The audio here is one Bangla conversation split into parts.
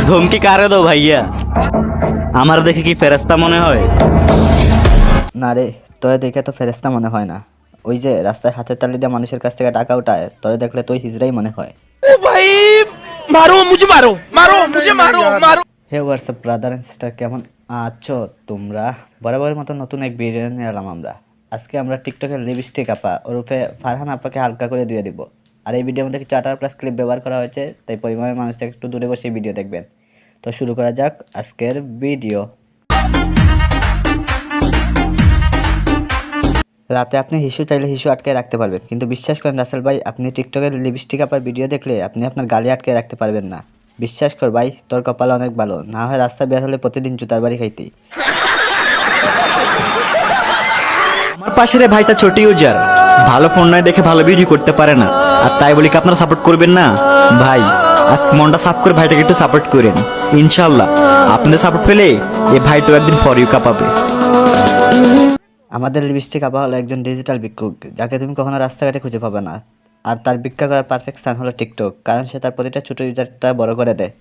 ধমকি কারে দাও ভাইয়া? আমার দেখে কি ফেরেস্তা মনে হয়? না রে, তোরে দেখে তো ফেরেস্তা মনে হয় না। ওই যে রাস্তায় হাতের তালি দিয়ে মানুষের কাছ থেকে টাকা উঠায়, তোরে দেখলে তুই হিজড়াই মনে হয়। হে হোয়াটসঅ্যাপ ব্রাদার এন্ড সিস্টার, কেমন আছো তোমরা? বরাবরের মতো নতুন এক ভিডিও নিয়ে এলাম আমরা। আজকে আমরা টিকটকের লিপস্টিক আপা ওরফে ফারহান আপাকে হালকা করে দিয়ে দিব। আর এই ভিডিওর মধ্যে কিছু 18+ ক্লিপ ব্যবহার করা হয়েছে, তাই পরিবারের মানুষ থেকে একটু দূরে বসে এই ভিডিও দেখবেন। তো শুরু করা যাক আজকের ভিডিও। রাতে আপনি হিসু চাইলে হিসু আটকে রাখতে পারবেন, কিন্তু বিশ্বাস করেন রাসেল ভাই, আপনি টিকটকের লিপস্টিক আপার ভিডিও দেখলে আপনি আপনার গালে আটকে রাখতে পারবেন না। বিশ্বাস কর ভাই, তোর কপাল অনেক ভালো, না হয় রাস্তায় বের হলে প্রতিদিন জুতার বাড়ি খাইতেই। আমার পাশের এই ভাইটা ছোট ইউজার, ভালো ফোন নয় দেখে ভালো ভিডিও করতে পারে না, আর তাই বলি কি আপনারা সাপোর্ট করবেন না? ভাই আজকে মনটা সাফ করে ভাইটাকে একটু সাপোর্ট করেন। ইনশাল্লাহ আপনাদের সাপোর্ট পেলে এই ভাইটাও একদিন ফর ইউ কাঁপাবে। আমাদের লিপস্টিক আপা হলো একজন ডিজিটাল ভিক্ষুক, যাকে তুমি কখনো রাস্তাঘাটে খুঁজে পাবে না। আর তার ভিক্ষা করার পারফেক্ট স্থান হলো টিকটক, কারণ সে তার প্রতিটা ছোট ইউজারটা বড় করে দেয়।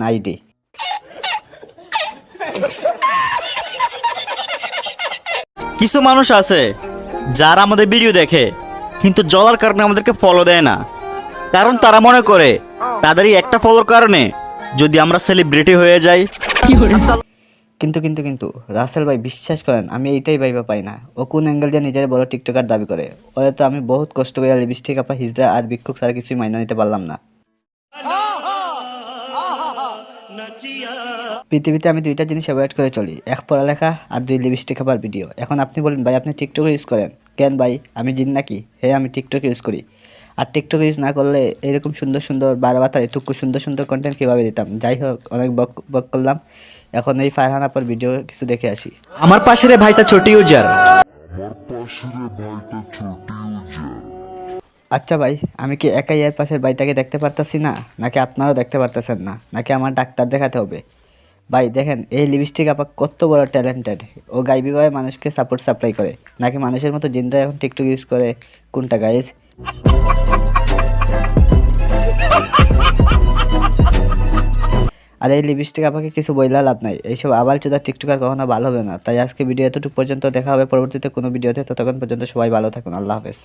আইডি। কিছু মানুষ আছে যারা আমাদের ভিডিও দেখে কিন্তু জ্বলার কারণে আমাদেরকে ফলো দেয় না, কারণ তারা মনে করে তাদের এই একটা ফলোর কারণে যদি আমরা সেলিব্রিটি হয়ে যাই। কিন্তু কিন্তু কিন্তু রাসেল ভাই, বিশ্বাস করেন আমি এইটাই ভাইবা পাই না, ও কোন অ্যাঙ্গেল দিয়ে নিজের বড় টিকটকার দাবি করে। ওরে তো আমি বহুত কষ্ট করে লিপস্টিক আপা হিজড়া আর ভিক্ষুক ছাড়া কিছুই মাইনা নিতে পারলাম না। পৃথিবীতে আমি দুইটা জিনিস অ্যাভয়েড করে চলি, এক পড়ালেখা আর দুই লিপস্টিক আপার ভিডিও। এখন আপনি বলেন ভাই, আপনি টিকটক ইউজ করেন কেন? ভাই আমি জিন নাকি? হ্যাঁ, আমি টিকটক ইউজ করি। আর টিকটক ইউজ না করলে এরকম সুন্দর সুন্দর বারবাতার এটুকু সুন্দর সুন্দর কন্টেন্ট কীভাবে দিতাম? যাই হোক, অনেক বক বক করলাম। এখন এই ফারহান আপার ভিডিও কিছু দেখে আসি। আমার পাশের এই ভাইটা ছোট ইউজার। আচ্ছা ভাই, আমি কি একাই এর পাশের বাড়িটাকে দেখতে পারতাছি না, নাকি আপনারাও দেখতে পারতেছেন না, নাকি আমার ডাক্তার দেখাতে হবে? ভাই দেখেন, এই লিপস্টিক আপা কত বড় ট্যালেন্টেড। ও গাইবিভাবে মানুষকে সাপোর্ট সাপ্লাই করে, নাকি মানুষের মতো জিনরা এখন টিকটক ইউজ করে? কোনটা গাইজ? আর এই লিপস্টিক আপাকে কিছু বইলা লাভ নাই, এইসব আবাল চোদা টিকটকার কখনো ভালো হবে না। তাই আজকে ভিডিও এতটুকু পর্যন্ত, দেখা হবে পরবর্তীতে কোনো ভিডিওতে। ততক্ষণ পর্যন্ত সবাই ভালো থাকুন, আল্লাহ হাফেজ।